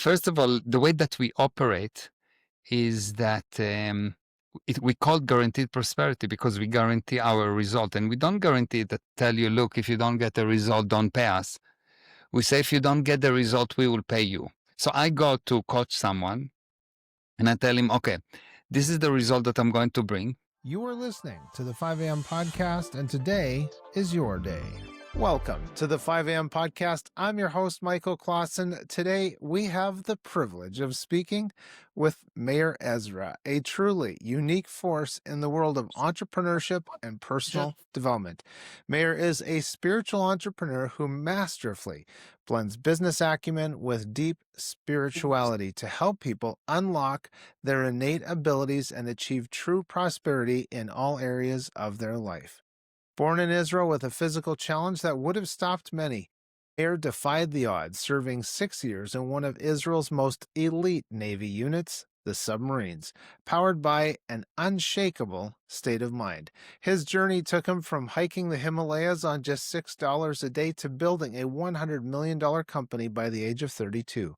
First of all, the way that we operate is that we call guaranteed prosperity because we guarantee our result. And we don't guarantee that tell you, look, if you don't get a result, don't pay us. We say, if you don't get the result, we will pay you. So I go to coach someone and I tell him, okay, this is the result that I'm going to bring. You are listening to the 5 a.m. podcast, and today is your day. Welcome to the 5 a.m. podcast. I'm your host, Michael Clausen. Today, we have the privilege of speaking with Meir Ezra, a truly unique force in the world of entrepreneurship and personal development. Meir is a spiritual entrepreneur who masterfully blends business acumen with deep spirituality to help people unlock their innate abilities and achieve true prosperity in all areas of their life. Born in Israel with a physical challenge that would have stopped many, Meir defied the odds, serving 6 years in one of Israel's most elite Navy units, the submarines, powered by an unshakable state of mind. His journey took him from hiking the Himalayas on just $6 a day to building a $100 million company by the age of 32.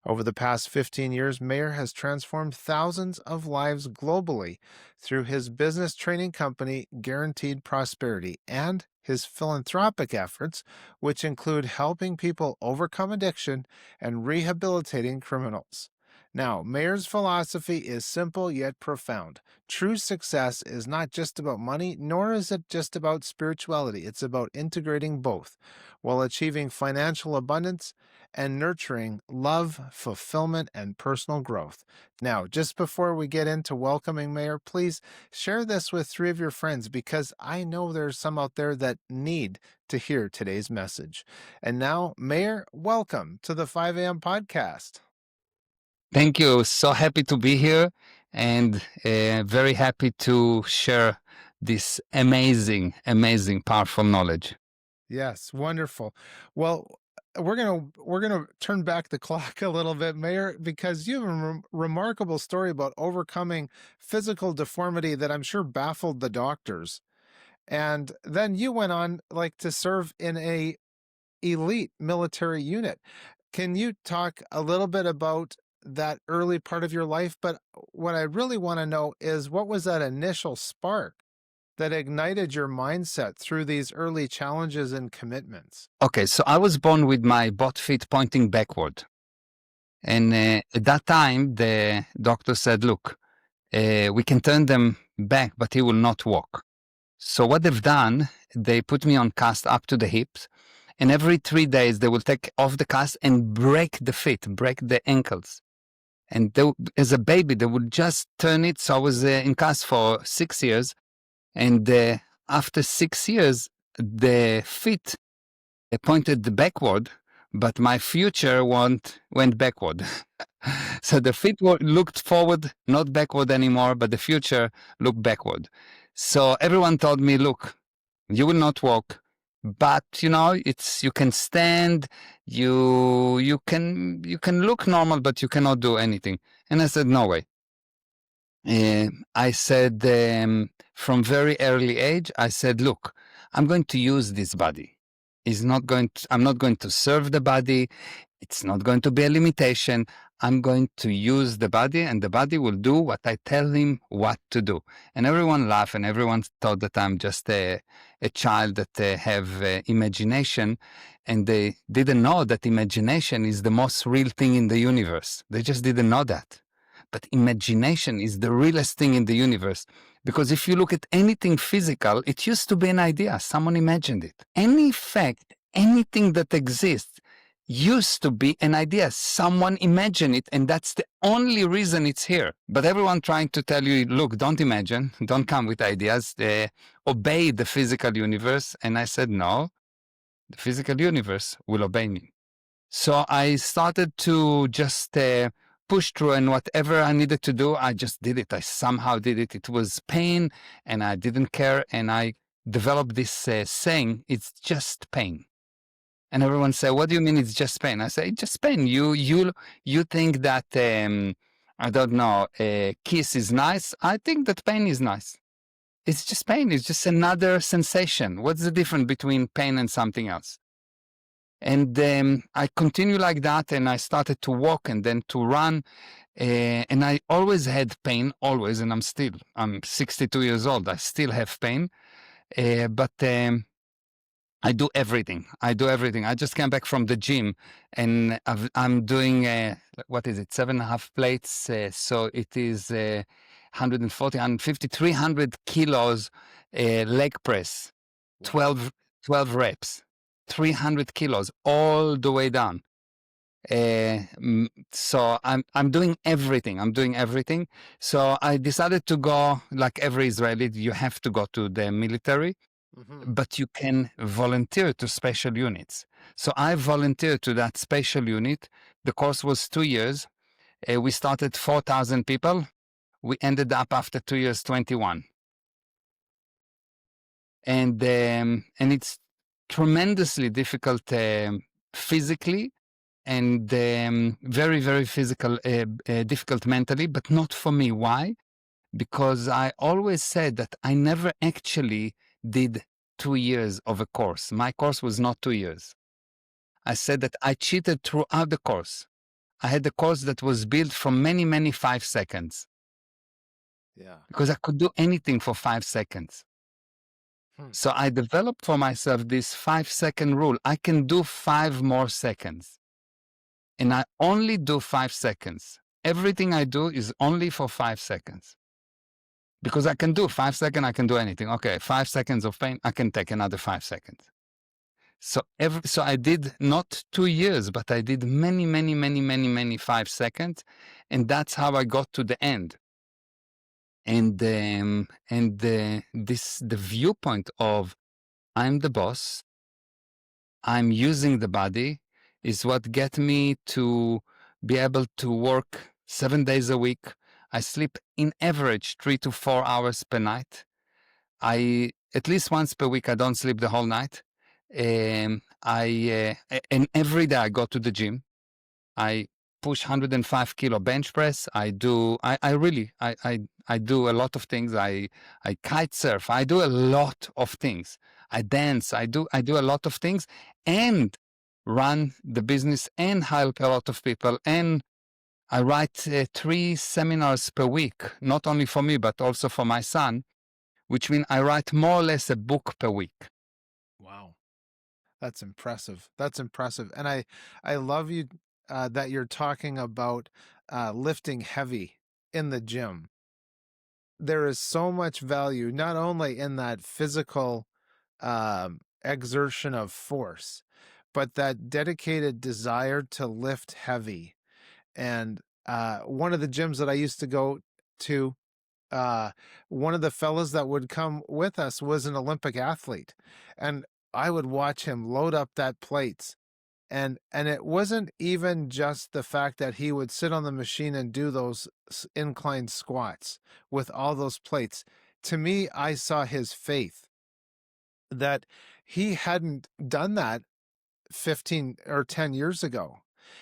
Over the past 15 years, Meir has transformed thousands of lives globally through his business training company, Guaranteed Prosperity, and his philanthropic efforts, which include helping people overcome addiction and rehabilitating criminals. Now, Meir's philosophy is simple yet profound. True success is not just about money, nor is it just about spirituality. It's about integrating both while achieving financial abundance and nurturing love, fulfillment, and personal growth. Now, just before we get into welcoming Meir, please share this with 3 of your friends because I know there's some out there that need to hear today's message. And now, Meir, welcome to the 5 a.m. podcast. Thank you. So happy to be here and very happy to share this amazing, powerful knowledge. Yes, wonderful. Well, we're gonna turn back the clock a little bit, Meir, because you have a remarkable story about overcoming physical deformity that I'm sure baffled the doctors. And then you went on like to serve in a elite military unit. Can you talk a little bit about that early part of your life? But what I really want to know is what was that initial spark that ignited your mindset through these early challenges and commitments? Okay, so I was born with my both feet pointing backward. And at that time, the doctor said, look, we can turn them back, but he will not walk. So what they've done, they put me on cast up to the hips. And every 3 days, they will take off the cast and break the feet, break the ankles. And they, as a baby, they would just turn it. So I was in cast for 6 years. And after 6 years, the feet pointed backward, but my future went backward. So the feet looked forward, not backward anymore, but the future looked backward. So everyone told me, look, you will not walk, but you can stand, you can look normal, but you cannot do anything. And I said, no way. I said, from very early age, I said, look, I'm going to use this body. I'm not going to serve the body. It's not going to be a limitation. I'm going to use the body, and the body will do what I tell him what to do. And everyone laughed, and everyone thought that I'm just a child that have imagination, and they didn't know that imagination is the most real thing in the universe. They just didn't know that. But imagination is the realest thing in the universe. Because if you look at anything physical, it used to be an idea. Someone imagined it. Any fact, anything that exists, used to be an idea. Someone imagined it, and that's the only reason it's here. But everyone trying to tell you, look, don't imagine, don't come with ideas, obey the physical universe. And I said, no, the physical universe will obey me. So I started to just push through, and whatever I needed to do, I just did it. I somehow did it. It was pain, and I didn't care. And I developed this saying, it's just pain. And everyone say, what do you mean it's just pain? I say, it's just pain. You think that, I don't know, a kiss is nice. I think that pain is nice. It's just pain. It's just another sensation. What's the difference between pain and something else? And I continue like that, and I started to walk and then to run. And I always had pain, always, and I'm 62 years old. I still have pain, but I do everything. I do everything. I just came back from the gym, and I'm doing what is it, 7.5 plates. So it is 140, 150, 300 kilos leg press, Wow. 12 reps, 300 kilos all the way down. So I'm doing everything. I'm doing everything. So I decided to go, like every Israeli, you have to go to the military, but you can volunteer to special units. So I volunteered to that special unit. The course was 2 years. We started 4,000 people. We ended up after 2 years, 21. And it's tremendously difficult physically, and very, very difficult mentally, but not for me. Why? Because I always said that I never actually did 2 years of a course. My course was not 2 years. I said that I cheated throughout the course. I had a course that was built from many 5 seconds, Yeah. because I could do anything for 5 seconds. So I developed for myself this 5-second rule. I can do 5 more seconds. And I only do 5 seconds. Everything I do is only for 5 seconds. Because I can do 5 seconds, I can do anything. Okay, 5 seconds of pain, I can take another 5 seconds. So I did not 2 years, but I did many 5 seconds, and that's how I got to the end. And the viewpoint of I'm the boss, I'm using the body, is what get me to be able to work 7 days a week. I sleep in average 3 to 4 hours per night. At least once per week, I don't sleep the whole night. And every day I go to the gym. I push 105 kilo bench press. I do a lot of things. I kite surf. I do a lot of things. I dance. I do a lot of things, and run the business and help a lot of people. And I write 3 seminars per week, not only for me, but also for my son, which means I write more or less a book per week. Wow. That's impressive. That's impressive. And I love you that you're talking about lifting heavy in the gym. There is so much value, not only in that physical exertion of force, but that dedicated desire to lift heavy. And one of the gyms that I used to go to, one of the fellas that would come with us was an Olympic athlete, and I would watch him load up that plates. And it wasn't even just the fact that he would sit on the machine and do those incline squats with all those plates. To me, I saw his faith that he hadn't done that 15 or 10 years ago.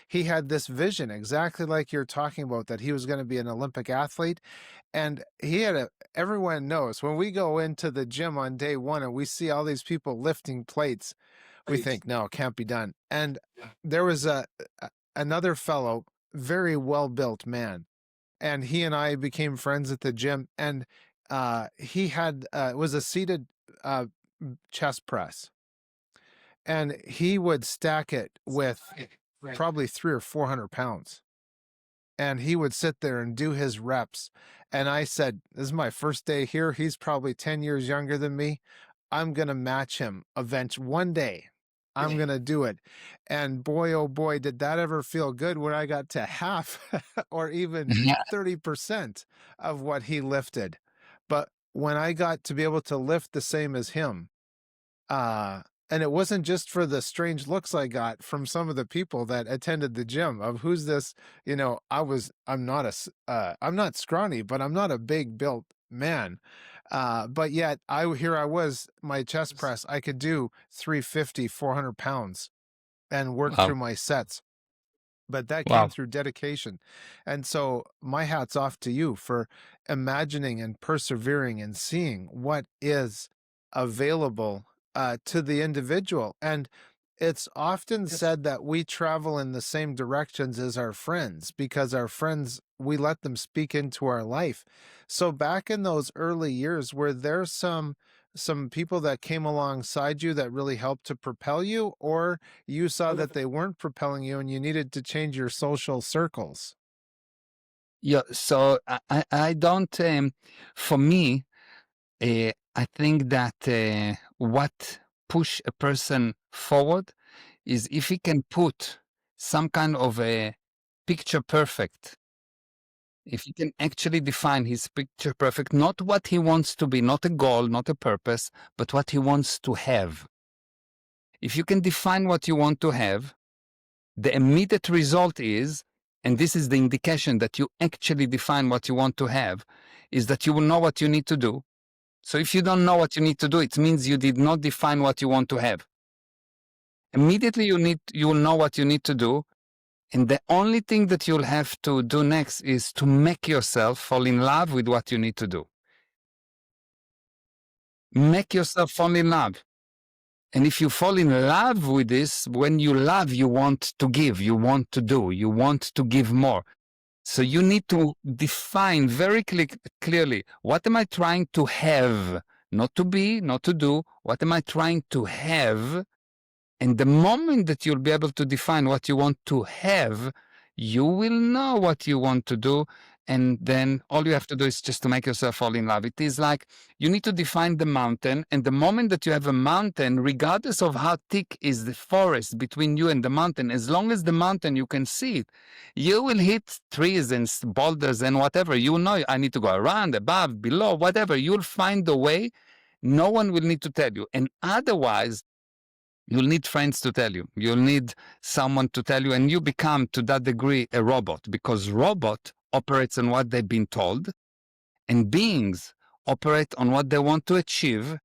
He had this vision, exactly like you're talking about, that he was going to be an Olympic athlete. And everyone knows when we go into the gym on day one and we see all these people lifting plates, we think, no, it can't be done. And there was another fellow, very well-built man, and he and I became friends at the gym. And he had was a seated chest press, and he would stack it with probably 300 or 400 pounds. And he would sit there and do his reps. And I said, this is my first day here. He's probably 10 years younger than me. I'm going to match him eventually. One day, I'm going to do it. And boy, oh boy, did that ever feel good when I got to half or even 30% of what he lifted. But when I got to be able to lift the same as him, and it wasn't just for the strange looks I got from some of the people that attended the gym of who's this, I'm not scrawny, but I'm not a big built man. But yet I was, my chest press, I could do 350, 400 pounds and work Wow. through my sets. But that Wow. came through dedication. And so my hat's off to you for imagining and persevering and seeing what is available to the individual. And it's often Yes. said that we travel in the same directions as our friends because our friends, we let them speak into our life. So back in those early years, were there some people that came alongside you that really helped to propel you, or you saw that they weren't propelling you and you needed to change your social circles? Yeah, so I don't, for me, I think that what push a person forward is if he can put some kind of a picture perfect, if he can actually define his picture perfect, not what he wants to be, not a goal, not a purpose, but what he wants to have. If you can define what you want to have, the immediate result is, and this is the indication that you actually define what you want to have, is that you will know what you need to do. So if you don't know what you need to do, it means you did not define what you want to have. Immediately you will know what you need to do. And the only thing that you'll have to do next is to make yourself fall in love with what you need to do. Make yourself fall in love. And if you fall in love with this, when you love, you want to give, you want to do, you want to give more. So you need to define very clearly, what am I trying to have? Not to be, not to do. What am I trying to have? And the moment that you'll be able to define what you want to have, you will know what you want to do. And then all you have to do is just to make yourself fall in love. It is like you need to define the mountain. And the moment that you have a mountain, regardless of how thick is the forest between you and the mountain, as long as the mountain you can see it, you will hit trees and boulders and whatever. You will know I need to go around, above, below, whatever. You'll find the way. No one will need to tell you. And otherwise, you'll need friends to tell you. You'll need someone to tell you, and you become, to that degree, a robot, because robot operates on what they've been told, and beings operate on what they want to achieve.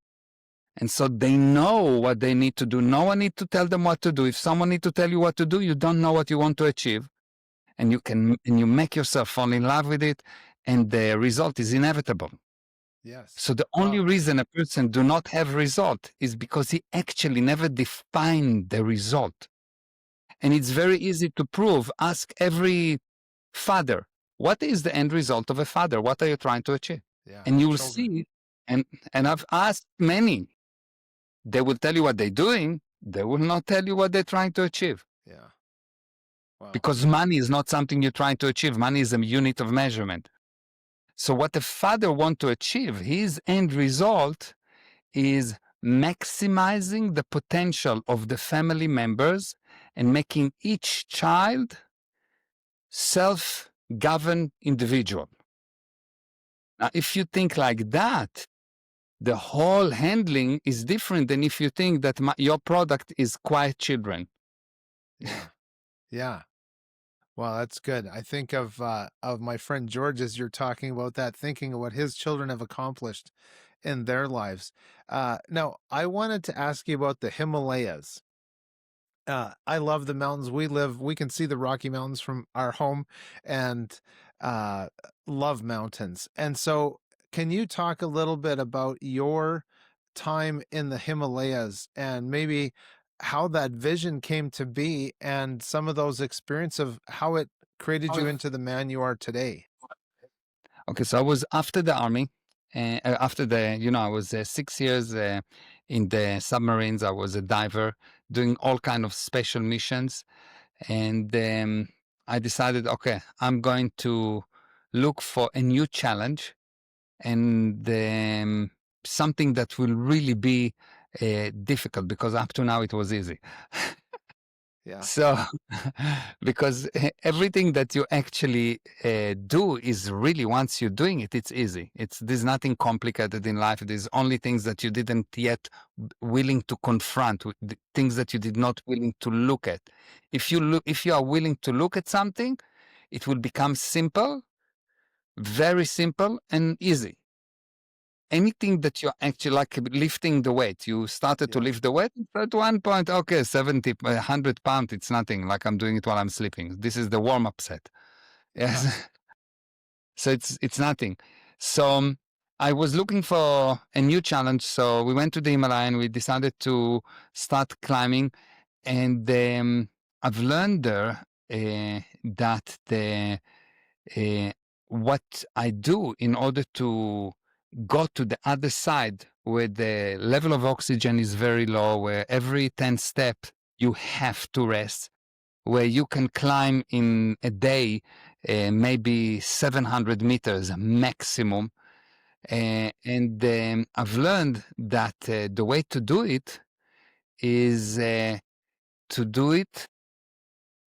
And so they know what they need to do. No one needs to tell them what to do. If someone needs to tell you what to do, you don't know what you want to achieve. And you make yourself fall in love with it, and the result is inevitable. Yes. So the only reason a person do not have result is because he actually never defined the result. And it's very easy to prove. Ask every father, what is the end result of a father? What are you trying to achieve? Yeah. And you will Children. see, and I've asked many, they will tell you what they're doing. They will not tell you what they're trying to achieve. Yeah. Wow. Because money is not something you're trying to achieve. Money is a unit of measurement. So what the father wants to achieve, his end result is maximizing the potential of the family members and making each child self-governed individual. Now, if you think like that, the whole handling is different than if you think that your product is quiet children. Yeah. Yeah. Well, that's good. I think of my friend George as you're talking about that, thinking of what his children have accomplished in their lives. Now, I wanted to ask you about the Himalayas. I love the mountains. We can see the Rocky Mountains from our home, and uh, love mountains. And so, can you talk a little bit about your time in the Himalayas and maybe how that vision came to be and some of those experiences of how it created you into the man you are today? Okay, so I was after the army, after I was 6 years in the submarines. I was a diver doing all kind of special missions. And I decided, okay, I'm going to look for a new challenge and something that will really be difficult, because up to now it was easy. Yeah. So, because everything that you actually do is really, once you're doing it, it's easy. There's nothing complicated in life. There's only things that you didn't yet willing to confront, things that you did not willing to look at. If you are willing to look at something, it will become simple, very simple and easy. Anything that you're actually, like lifting the weight, you started to Yeah. lift the weight at one point, okay, 70, 100 pounds, it's nothing, like I'm doing it while I'm sleeping. This is the warm-up set. Yeah. Yes. So it's nothing. So I was looking for a new challenge. So we went to the Himalaya and we decided to start climbing. And I've learned there that what I do in order to go to the other side where the level of oxygen is very low, where every 10 steps you have to rest, where you can climb in a day maybe 700 meters maximum. And I've learned that the way to do it is to do it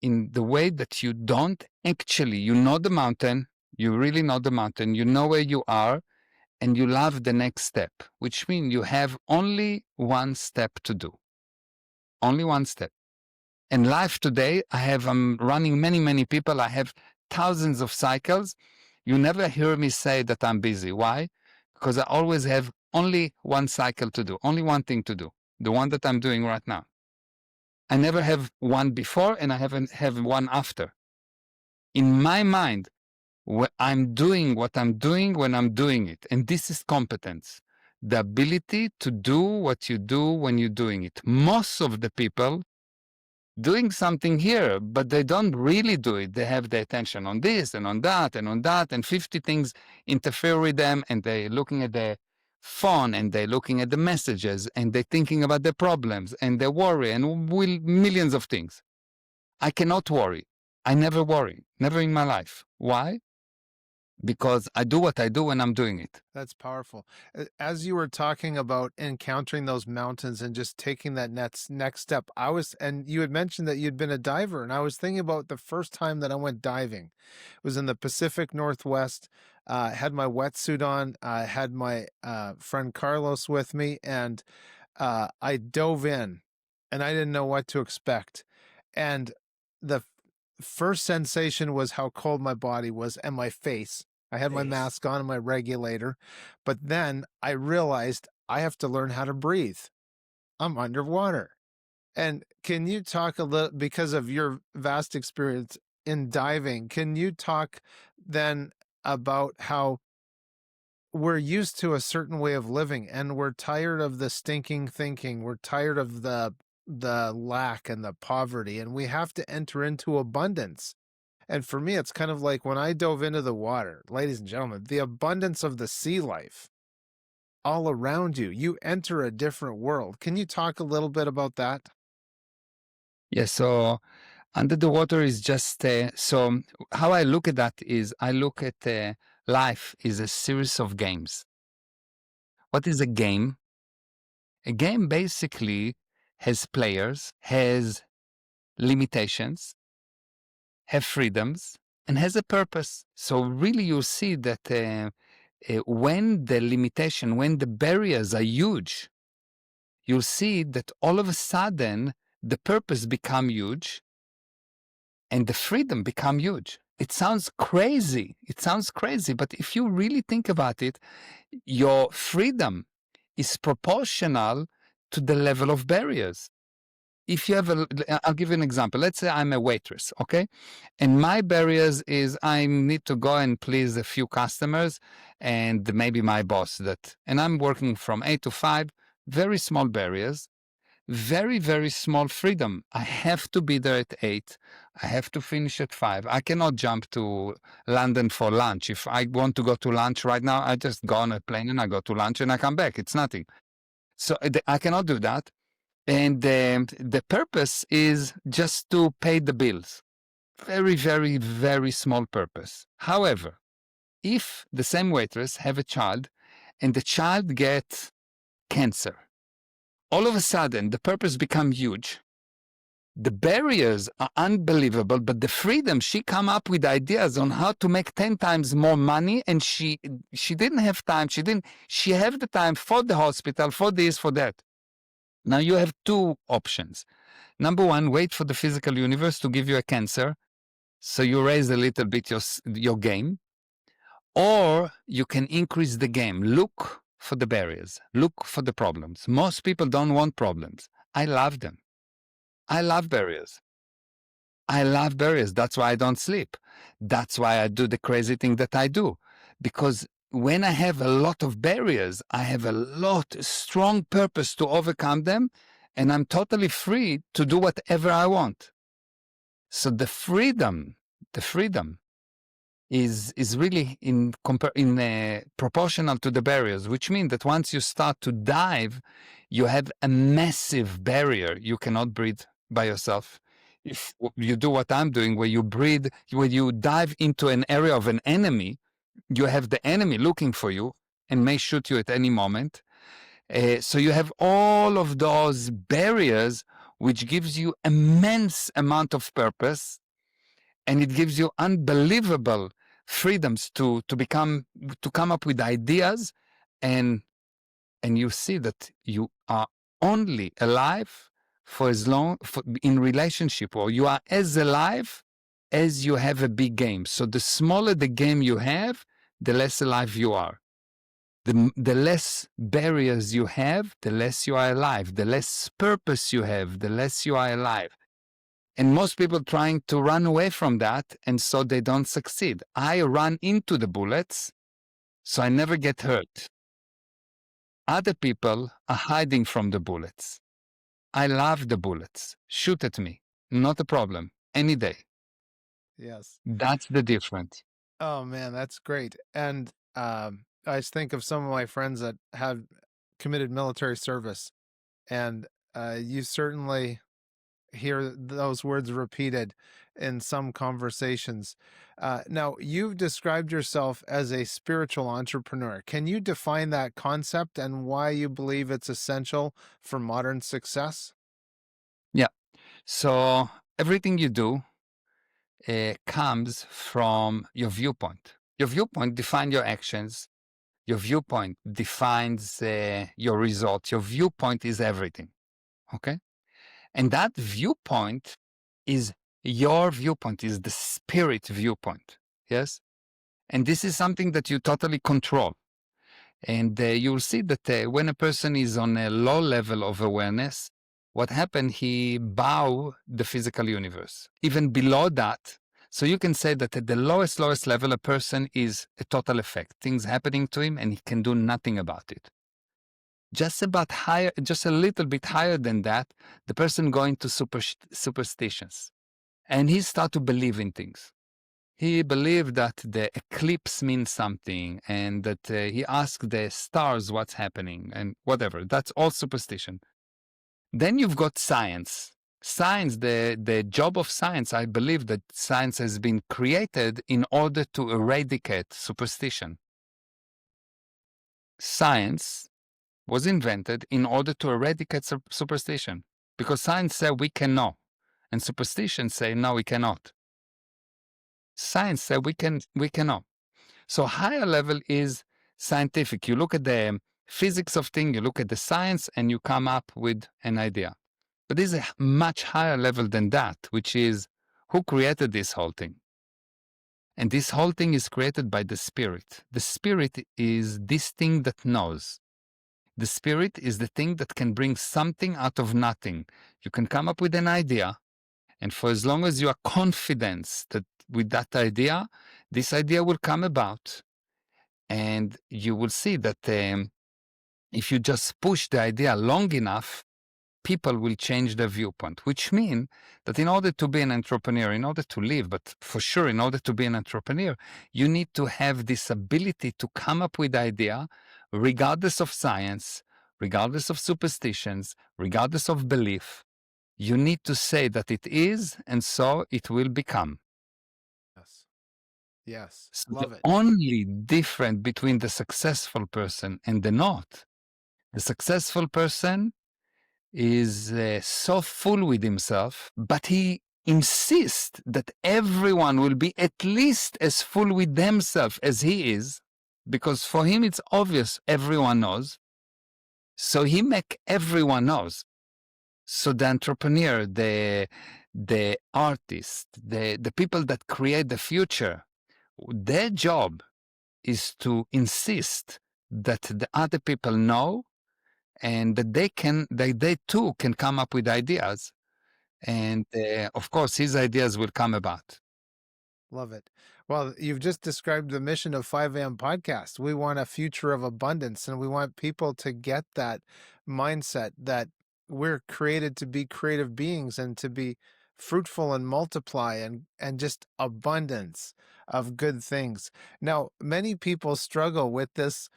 in the way that you don't actually, you know the mountain, you really know the mountain, you know where you are, and you love the next step, which means you have only one step to do. Only one step. In life today, I'm running many people. I have thousands of cycles. You never hear me say that I'm busy. Why? Because I always have only one cycle to do, only one thing to do, the one that I'm doing right now. I never have one before and I haven't have one after. In my mind, I'm doing what I'm doing when I'm doing it. And this is competence. The ability to do what you do when you're doing it. Most of the people doing something here, but they don't really do it. They have their attention on this and on that and on that, and 50 things interfere with them, and they're looking at their phone and they're looking at the messages and they're thinking about their problems and they worry and will millions of things. I cannot worry. I never worry, never in my life. Why? Because I do what I do when I'm doing it. That's powerful. As you were talking about encountering those mountains and just taking that next step, and you had mentioned that you'd been a diver, and I was thinking about the first time that I went diving. It was in the Pacific Northwest. Had my wetsuit on. I had my friend Carlos with me, and I dove in, and I didn't know what to expect. And the first sensation was how cold my body was and my face. I had my mask on and my regulator, but then I realized I have to learn how to breathe. I'm underwater. And can you talk a little, because of your vast experience in diving, can you talk then about how we're used to a certain way of living and we're tired of the stinking thinking. We're tired of the lack and the poverty, and we have to enter into abundance. And for me, it's kind of like when I dove into the water, ladies and gentlemen, the abundance of the sea life all around you. You enter a different world. Can you talk a little bit about that? Yeah, so under the water is just, so how I look at that is I look at life is a series of games. What is a game? A game basically has players, has limitations, have freedoms, and has a purpose. So really you see that when the limitation, when the barriers are huge, you'll see that all of a sudden the purpose become huge and the freedom become huge. It sounds crazy. It sounds crazy, but if you really think about it, your freedom is proportional to the level of barriers. If you have I'll give you an example. Let's say I'm a waitress, okay? And my barriers is I need to go and please a few customers and maybe my boss and I'm working from 8 to 5, very small barriers, very small freedom. I have to be there at 8. I have to finish at 5. I cannot jump to London for lunch. If I want to go to lunch right now, I just go on a plane and I go to lunch and I come back. It's nothing. So I cannot do that. And the purpose is just to pay the bills. Very small purpose. However, if the same waitress have a child and the child gets cancer, all of a sudden the purpose becomes huge. The barriers are unbelievable, but the freedom, she come up with ideas on how to make 10 times more money, and she didn't have time. She have the time for the hospital, for this, for that. Now you have two options. Number one, wait for the physical universe to give you a cancer, so you raise a little bit your game, or you can increase the game. Look for the barriers. Look for the problems. Most people don't want problems. I love them. I love barriers. I love barriers. That's why I don't sleep. That's why I do the crazy thing that I do. Because when I have a lot of barriers, I have a strong purpose to overcome them, and I'm totally free to do whatever I want. So the freedom is really proportional to the barriers, which means that once you start to dive, you have a massive barrier. You cannot breathe by yourself. If you do what I'm doing, where you breathe, where you dive into an area of an enemy, you have the enemy looking for you and may shoot you at any moment. So you have all of those barriers, which gives you immense amount of purpose, and it gives you unbelievable freedoms to come up with ideas, and you see that you are only alive for as long in relationship, or you are as alive as you have a big game. So the smaller the game you have, the less alive you are. The less barriers you have, the less you are alive. The less purpose you have, the less you are alive. And most people trying to run away from that, and so they don't succeed. I run into the bullets, so I never get hurt. Other people are hiding from the bullets. I love the bullets. Shoot at me. Not a problem. Any day. Yes. That's the difference. Oh man, that's great. And I just think of some of my friends that have committed military service, and you certainly hear those words repeated in some conversations. Now, you've described yourself as a spiritual entrepreneur. Can you define that concept and why you believe it's essential for modern success? Yeah. So everything you do comes from your viewpoint. Your viewpoint defines your actions. Your viewpoint defines your results. Your viewpoint is everything. Okay? And that viewpoint is your viewpoint, is the spirit viewpoint. Yes? And this is something that you totally control. And you'll see that when a person is on a low level of awareness, what happened, he bow the physical universe. Even below that, so you can say that at the lowest level, a person is a total effect. Things happening to him and he can do nothing about it. Just about higher, just a little bit higher than that, the person going to superstitions. And he start to believe in things. He believed that the eclipse means something, and that he asked the stars what's happening and whatever. That's all superstition. Then you've got science. Science, the job of science, I believe that science has been created in order to eradicate superstition. Science was invented in order to eradicate superstition, because science said we can know, and superstition say no, we cannot. Science said we cannot. So higher level is scientific. You look at the physics of things, you look at the science, and you come up with an idea. But there's a much higher level than that, which is who created this whole thing. And this whole thing is created by the spirit. The spirit is this thing that knows. The spirit is the thing that can bring something out of nothing. You can come up with an idea, and for as long as you are confident that with that idea, this idea will come about. And you will see that if you just push the idea long enough, people will change their viewpoint, which means that in order to be an entrepreneur, in order to live, but for sure, in order to be an entrepreneur, you need to have this ability to come up with idea, regardless of science, regardless of superstitions, regardless of belief. You need to say that it is, and so it will become. Yes. Yes. So the Love it. only difference between the successful person and the not, the successful person is so full with himself, but he insists that everyone will be at least as full with themselves as he is, because for him it's obvious everyone knows. So he make everyone knows. So the entrepreneur, the artist, the people that create the future, their job is to insist that the other people know, and that they too can come up with ideas, and of course his ideas will come about. Love it. Well, you've just described the mission of 5 a.m. podcast. We want a future of abundance, and we want people to get that mindset that we're created to be creative beings and to be fruitful and multiply and just abundance of good things. Now, many people struggle with this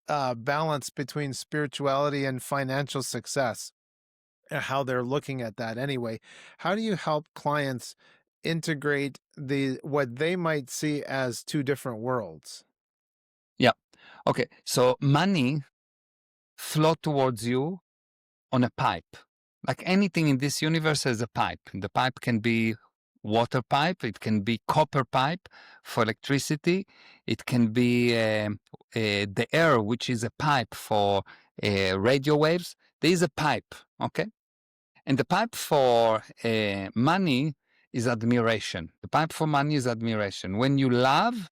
balance between spirituality and financial success, how they're looking at that anyway. How do you help clients integrate the what they might see as two different worlds? Yeah. Okay. So money flow towards you on a pipe. Like anything in this universe has a pipe. The pipe can be water pipe, it can be copper pipe for electricity, it can be the air, which is a pipe for radio waves. There is a pipe, okay? And the pipe for money is admiration. The pipe for money is admiration. When you love,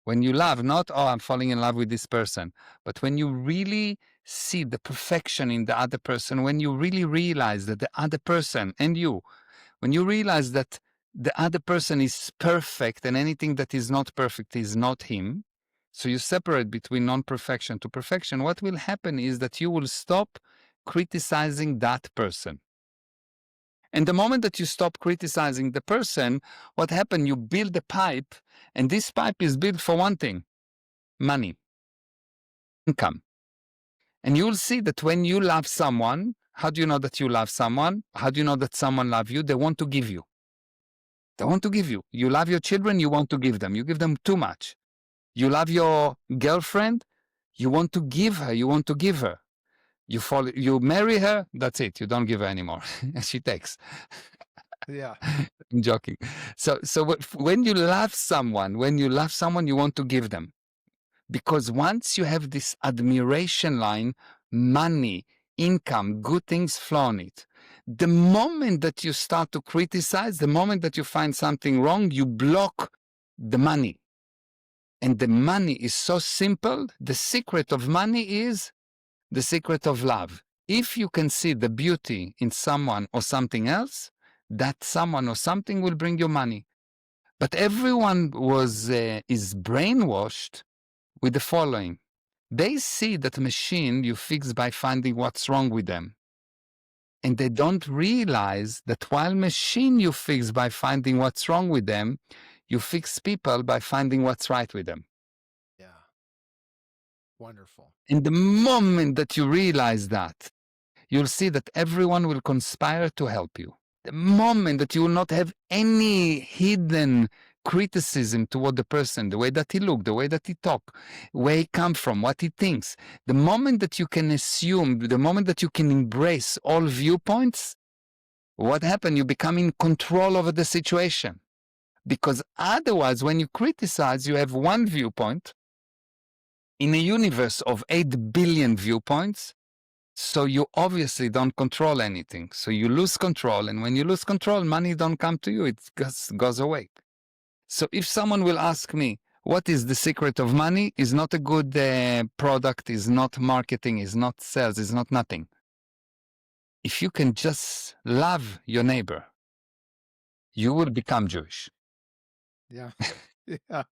not, oh, I'm falling in love with this person, but when you really see the perfection in the other person, when you really realize that the other person and you, when you realize that the other person is perfect and anything that is not perfect is not him, so you separate between non-perfection to perfection, what will happen is that you will stop criticizing that person. And the moment that you stop criticizing the person, what happened? You build a pipe, and this pipe is built for one thing: money, income. And you'll see that when you love someone, how do you know that you love someone? How do you know that someone loves you? They want to give you. They want to give you. You love your children, you want to give them. You give them too much. You love your girlfriend, you want to give her, you want to give her. You marry her, that's it. You don't give her anymore. She takes. Yeah. I'm joking. So when you love someone, you want to give them. Because once you have this admiration line, money, income, good things flow on it. The moment that you start to criticize, the moment that you find something wrong, you block the money. And the money is so simple. The secret of money is the secret of love. If you can see the beauty in someone or something else, that someone or something will bring you money. But everyone is brainwashed with the following. They see that machine you fix by finding what's wrong with them. And they don't realize that while machine you fix by finding what's wrong with them, you fix people by finding what's right with them. Yeah. Wonderful. And the moment that you realize that, you'll see that everyone will conspire to help you. The moment that you will not have any hidden criticism toward the person, the way that he look, the way that he talk, where he come from, what he thinks, the moment that you can assume, the moment that you can embrace all viewpoints, what happened? You become in control over the situation. Because otherwise, when you criticize, you have one viewpoint in a universe of 8 billion viewpoints. So you obviously don't control anything. So you lose control. And when you lose control, money don't come to you. It goes away. So if someone will ask me, what is the secret of money? Is not a good product, is not marketing, is not sales, is not nothing. If you can just love your neighbor, you will become Jewish. Yeah. Yeah.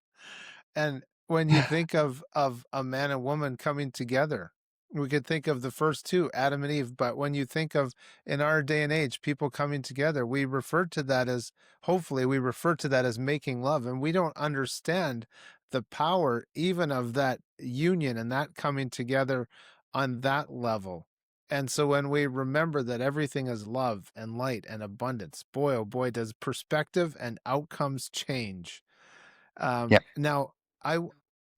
And when you think of a man and woman coming together, we could think of the first two, Adam and Eve, but when you think of in our day and age, people coming together, we refer to that as hopefully we refer to that as making love. And we don't understand the power even of that union and that coming together on that level. And so when we remember that everything is love and light and abundance, boy, oh boy, does perspective and outcomes change. Yeah. Now, I So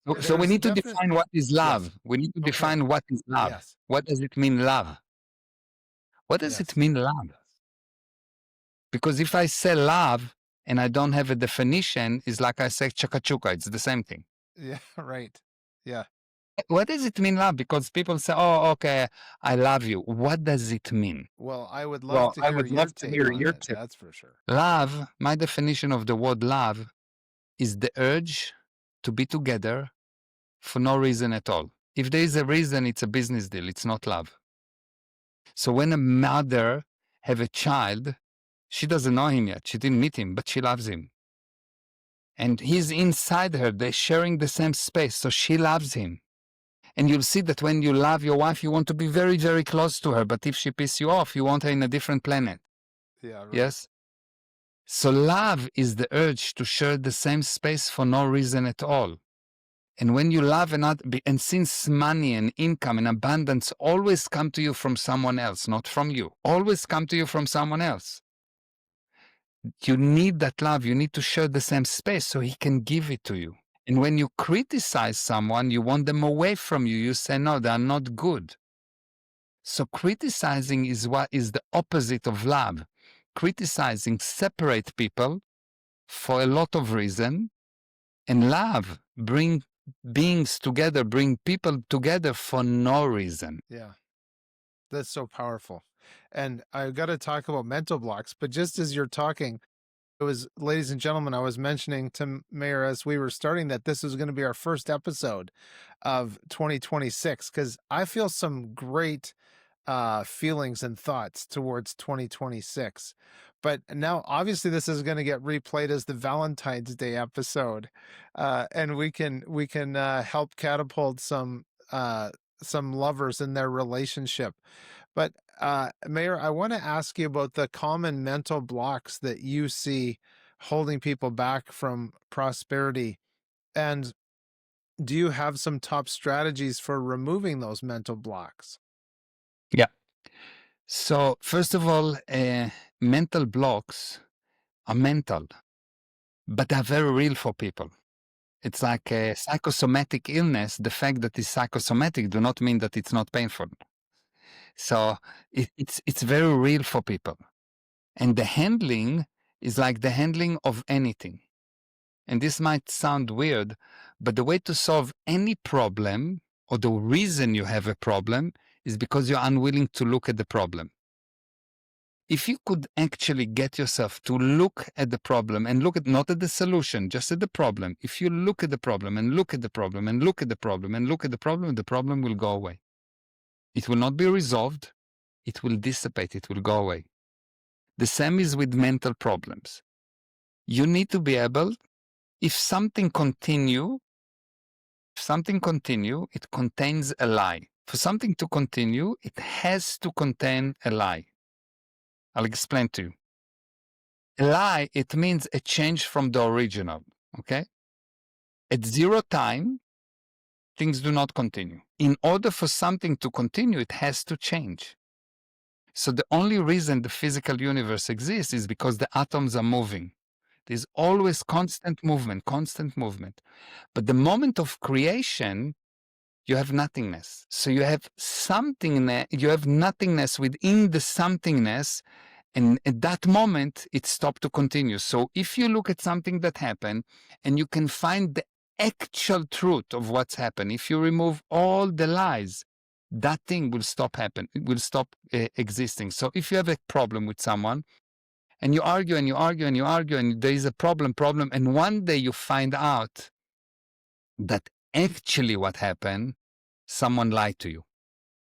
we there's need to definite define what is yes. love. We need to Okay. define what is love. Yes. What does it mean, love? What does it Yes. mean, love? Yes. Because if I say love and I don't have a definition, it's like I say chaka chuka. It's the same thing. Yeah, right. Yeah. What does it mean, love? Because people say, oh, okay, I love you. What does it mean? Well, I would love Well, to I hear would your love to take hear on your it. tip. That's for sure. Love, my definition of the word love is the urge to be together for no reason at all. If there is a reason, it's a business deal. It's not love. So when a mother have a child, she doesn't know him yet. She didn't meet him, but she loves him. And he's inside her. They're sharing the same space. So she loves him. And you'll see that when you love your wife, you want to be very, very close to her. But if she pisses you off, you want her in a different planet. Yeah. Right. Yes? So love is the urge to share the same space for no reason at all. And when you love another, and since money and income and abundance always come to you from someone else, not from you, always come to you from someone else. You need that love. You need to share the same space so he can give it to you. And when you criticize someone, you want them away from you. You say, no, they are not good. So criticizing is what is the opposite of love. Criticizing separates people for a lot of reasons, and love bring beings together, bring people together for no reason. Yeah. That's so powerful. And I got to talk about mental blocks, but just as you're talking, it was, ladies and gentlemen, I was mentioning to Meir as we were starting that this was going to be our first episode of 2026, because I feel some great feelings and thoughts towards 2026. But now, obviously, this is going to get replayed as the Valentine's Day episode, and we can help catapult some lovers in their relationship. But Meir, I want to ask you about the common mental blocks that you see holding people back from prosperity, and do you have some top strategies for removing those mental blocks? Yeah. So first of all, mental blocks are mental, but they're very real for people. It's like a psychosomatic illness. The fact that it's psychosomatic do not mean that it's not painful. So it's very real for people. And the handling is like the handling of anything. And this might sound weird, but the way to solve any problem, or the reason you have a problem, is because you're unwilling to look at the problem. If you could actually get yourself to look at the problem and look at not at the solution, just at the problem. If you look at the problem and look at the problem and look at the problem and look at the problem will go away. It will not be resolved. It will dissipate. It will go away. The same is with mental problems. You need to be able, if something continue, it contains a lie. For something to continue, it has to contain a lie. I'll explain to you. A lie, it means a change from the original, okay? At zero time, things do not continue. In order for something to continue, it has to change. So the only reason the physical universe exists is because the atoms are moving. There's always constant movement. But the moment of creation, you have nothingness. So you have something, you have nothingness within the somethingness, and at that moment, it stopped to continue. So if you look at something that happened and you can find the actual truth of what's happened, if you remove all the lies, that thing will stop existing. So if you have a problem with someone and you argue and you argue and you argue and there is a problem, and one day you find out that actually what happened, someone lied to you.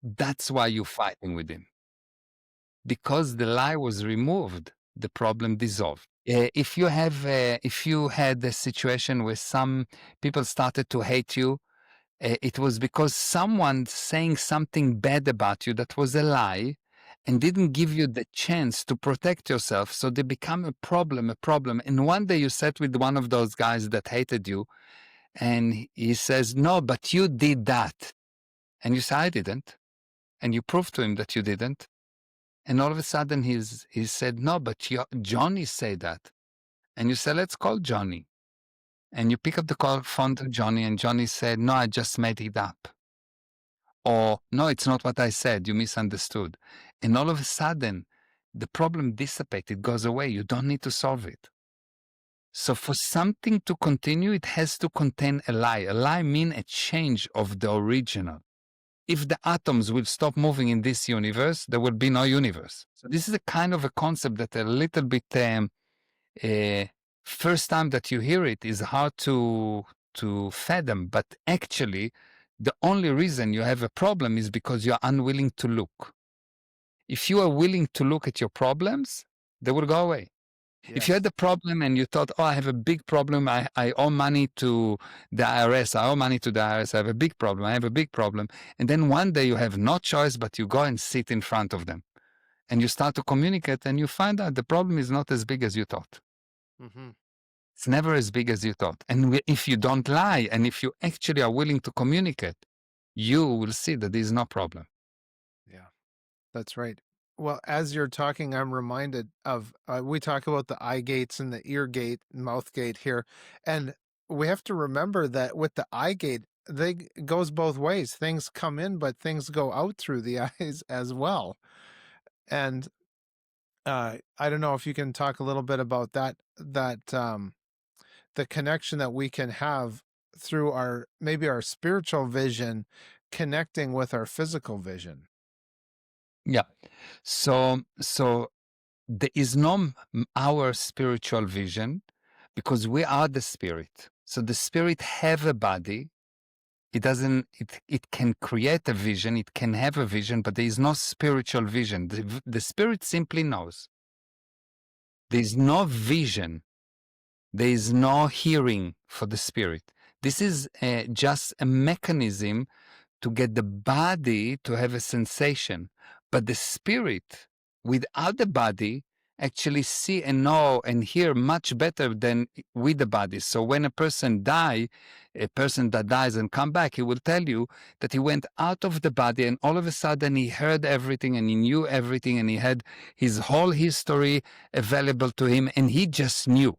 That's why you're fighting with him. Because the lie was removed, the problem dissolved. If you had a situation where some people started to hate you, it was because someone saying something bad about you that was a lie and didn't give you the chance to protect yourself. So they become a problem. And one day you sat with one of those guys that hated you and he says, no, but you did that. And you say, I didn't. And you prove to him that you didn't. And all of a sudden he said, no, but Johnny said that. And you say, let's call Johnny. And you pick up the phone to Johnny and Johnny said, no, I just made it up. Or, no, it's not what I said. You misunderstood. And all of a sudden, the problem dissipates. It goes away. You don't need to solve it. So for something to continue, it has to contain a lie. A lie means a change of the original. If the atoms will stop moving in this universe, there will be no universe. So this is a kind of a concept that a little bit, first time that you hear it is hard to fathom. But actually, the only reason you have a problem is because you're unwilling to look. If you are willing to look at your problems, they will go away. If you Yes. had a problem and you thought, oh, I have a big problem, I owe money to the IRS, I owe money to the IRS, I have a big problem, I have a big problem. And then one day you have no choice but you go and sit in front of them. And you start to communicate and you find out the problem is not as big as you thought. Mm-hmm. It's never as big as you thought. And if you don't lie and if you actually are willing to communicate, you will see that there is no problem. Yeah, that's right. Well, as you're talking, I'm reminded of we talk about the eye gates and the ear gate, mouth gate here, and we have to remember that with the eye gate, it goes both ways. Things come in, but things go out through the eyes as well. And I don't know if you can talk a little bit about that the connection that we can have through our maybe our spiritual vision connecting with our physical vision. Yeah. So there is no our spiritual vision because we are the spirit. So the spirit have a body. It can create a vision, it can have a vision, but there is no spiritual vision. The spirit simply knows. There is no vision. There is no hearing for the spirit. This is just a mechanism to get the body to have a sensation. But the spirit, without the body, actually see and know and hear much better than with the body. So when a person a person that dies and come back, he will tell you that he went out of the body and all of a sudden he heard everything and he knew everything and he had his whole history available to him and he just knew.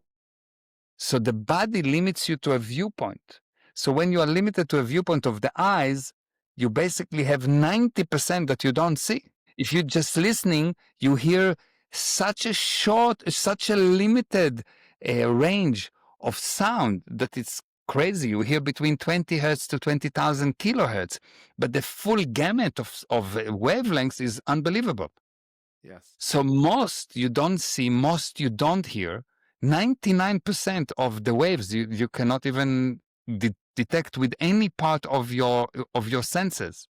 So the body limits you to a viewpoint. So when you are limited to a viewpoint of the eyes, you basically have 90% that you don't see. If you're just listening, you hear such a limited range of sound that it's crazy. You hear between 20 hertz to 20,000 kilohertz, but the full gamut of wavelengths is unbelievable. Yes. So most you don't see, most you don't hear. 99% of the waves you cannot even detect with any part of your senses.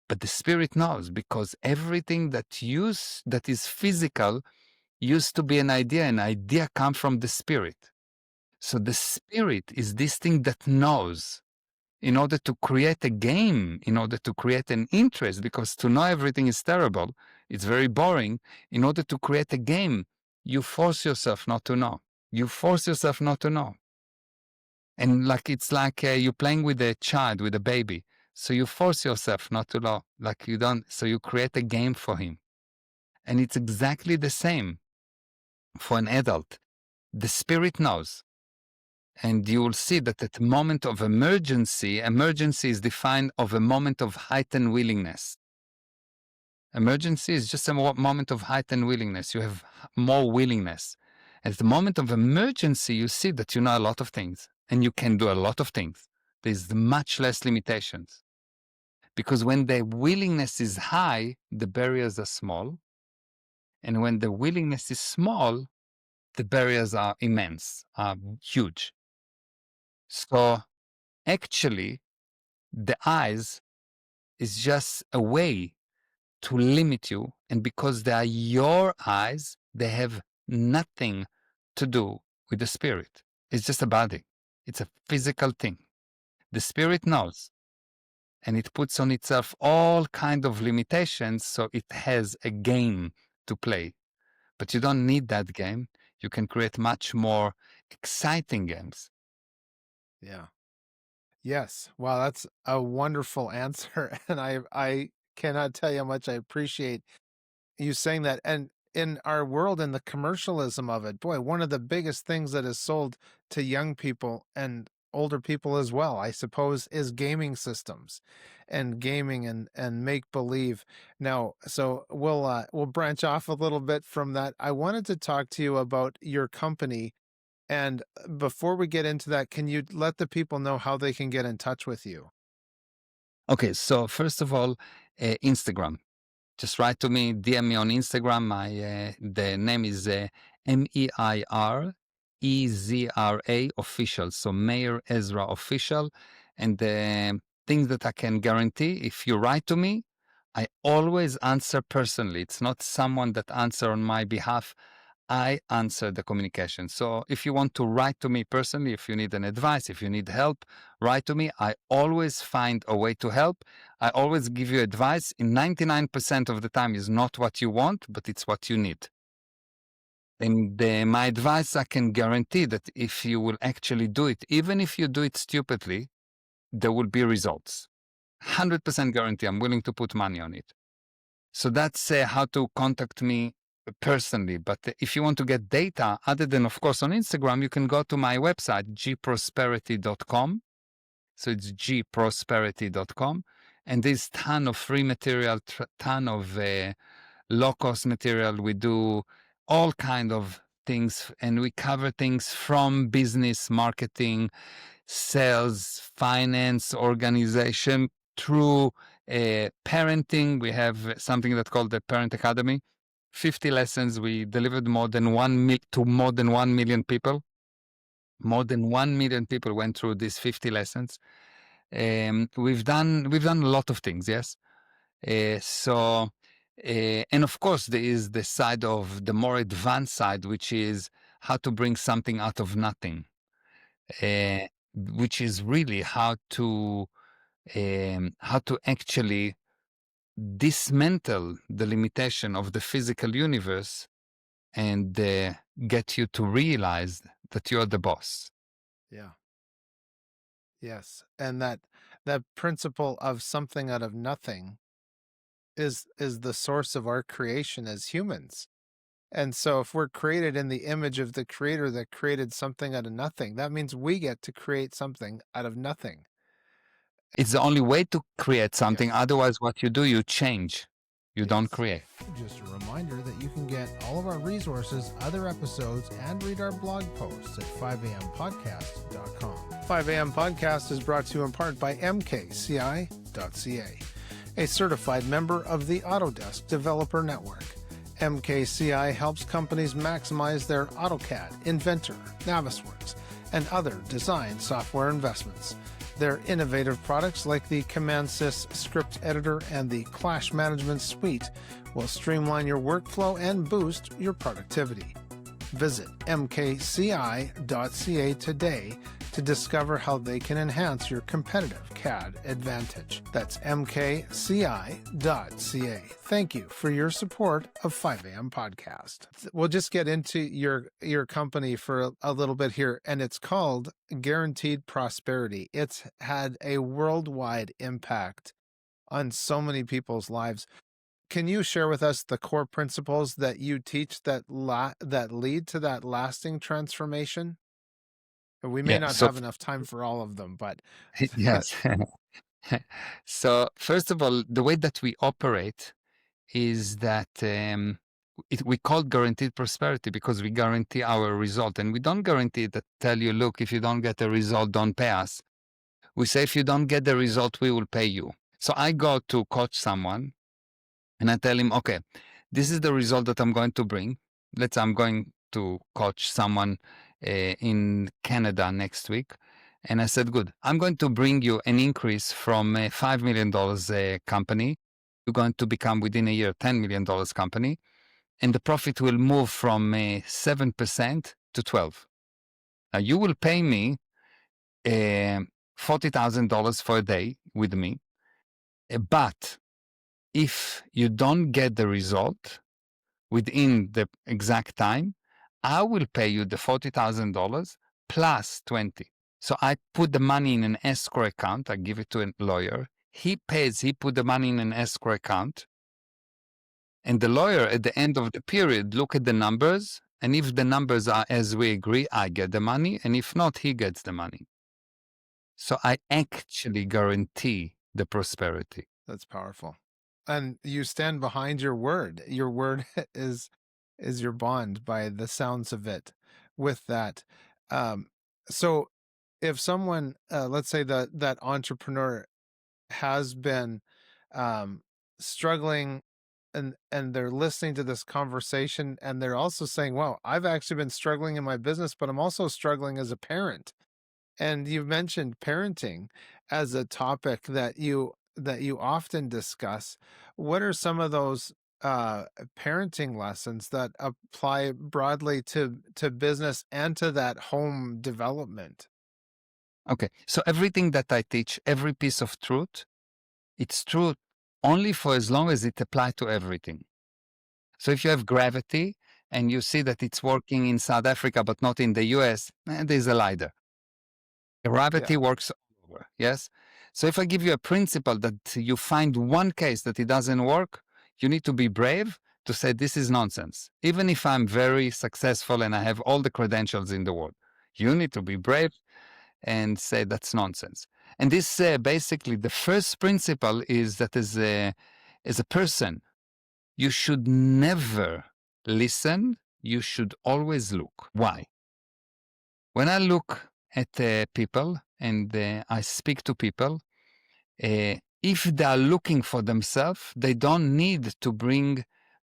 But the spirit knows because everything that is physical used to be an idea. An idea comes from the spirit. So the spirit is this thing that knows in order to create a game, in order to create an interest, because to know everything is terrible, it's very boring. In order to create a game, you force yourself not to know. You force yourself not to know. And it's like you're playing with a child, with a baby. So you force yourself not to know, like you don't, so you create a game for him. And it's exactly the same for an adult. The spirit knows. And you will see that at the moment of emergency is defined of a moment of heightened willingness. Emergency is just a moment of heightened willingness. You have more willingness. At the moment of emergency, you see that you know a lot of things and you can do a lot of things. There's much less limitations. Because when the willingness is high, the barriers are small. And when the willingness is small, the barriers are immense, are huge. So actually, the eyes is just a way to limit you. And because they are your eyes, they have nothing to do with the spirit. It's just a body. It's a physical thing. The spirit knows. And it puts on itself all kind of limitations. So it has a game to play. But you don't need that game. You can create much more exciting games. Yeah. Yes. Wow, that's a wonderful answer. And I cannot tell you how much I appreciate you saying that. And in our world and the commercialism of it, boy, one of the biggest things that is sold to young people and older people as well, I suppose, is gaming systems and gaming and make believe. Now, so we'll branch off a little bit from that. I wanted to talk to you about your company. And before we get into that, can you let the people know how they can get in touch with you? Okay, so first of all, Instagram. Just write to me, DM me on Instagram. The name is Meir Ezra official. So Meir Ezra official. And the things that I can guarantee, if you write to me, I always answer personally. It's not someone that answer on my behalf. I answer the communication. So if you want to write to me personally, if you need an advice, if you need help, write to me. I always find a way to help. I always give you advice. In 99% of the time is not what you want, but it's what you need. And my advice, I can guarantee that if you will actually do it, even if you do it stupidly, there will be results. 100% guarantee. I'm willing to put money on it. So that's how to contact me personally. But if you want to get data, other than, of course, on Instagram, you can go to my website, gprosperity.com. So it's gprosperity.com. And there's ton of free material, ton of low-cost material. We do all kind of things, and we cover things from business, marketing, sales, finance, organization, through parenting. We have something that's called the Parent Academy. 50 lessons. We delivered to more than 1 million people. More than 1 million people went through these 50 lessons. We've done a lot of things, yes. And of course, there is the side of the more advanced side, which is how to bring something out of nothing, uh, which is really how to actually dismantle the limitation of the physical universe and get you to realize that you're the boss. Yeah. Yes. And that principle of something out of nothing is the source of our creation as humans. And so if we're created in the image of the creator that created something out of nothing, that means we get to create something out of nothing. It's the only way to create something. Yes. Otherwise, what you do, you change. You don't Yes. create. Just a reminder that you can get all of our resources, other episodes, and read our blog posts at 5ampodcast.com. 5am Podcast is brought to you in part by mkci.ca, a certified member of the Autodesk Developer Network. MKCI helps companies maximize their AutoCAD, Inventor, Navisworks, and other design software investments. Their innovative products like the CommandSys script editor and the Clash Management Suite will streamline your workflow and boost your productivity. Visit mkci.ca today to discover how they can enhance your competitive CAD advantage. That's mkci.ca. Thank you for your support of 5am Podcast. We'll just get into your company for a little bit here, and it's called Guaranteed Prosperity. It's had a worldwide impact on so many people's lives. Can you share with us the core principles that you teach that lead to that lasting transformation? We may Yeah. not So have enough time for all of them, but yes. So first of all, the way that we operate is that we call guaranteed prosperity because we guarantee our result, and we don't guarantee that. Tell you, look, if you don't get a result, don't pay us. We say if you don't get the result, we will pay you. So I go to coach someone, and I tell him, okay, this is the result that I'm going to bring. Let's say I'm going to coach someone in Canada next week. And I said, good, I'm going to bring you an increase from a $5 million company. You're going to become within a year $10 million company. And the profit will move from 7% to 12. Now you will pay me $40,000 for a day with me. But if you don't get the result within the exact time, I will pay you the $40,000 plus 20. So I put the money in an escrow account. I give it to a lawyer. He put the money in an escrow account. And the lawyer at the end of the period look at the numbers. And if the numbers are as we agree, I get the money. And if not, he gets the money. So I actually guarantee the prosperity. that's powerful. And you stand behind your word. Your word is your bond by the sounds of it with that. So if someone, let's say that entrepreneur has been struggling and they're listening to this conversation and they're also saying, wow, I've actually been struggling in my business, but I'm also struggling as a parent. And you've mentioned parenting as a topic that you often discuss. What are some of those parenting lessons that apply broadly to business and to that home development? Okay, so everything that I teach, every piece of truth, it's true only for as long as it applies to everything. So if you have gravity and you see that it's working in South Africa but not in the US, there's a lie there. Gravity Yeah. works all over, yes? So if I give you a principle that you find one case that it doesn't work, you need to be brave to say this is nonsense. Even if I'm very successful and I have all the credentials in the world, you need to be brave and say that's nonsense. And this basically, the first principle is that as a person, you should never listen. You should always look. Why? When I look at people and I speak to people, if they are looking for themselves, they don't need to bring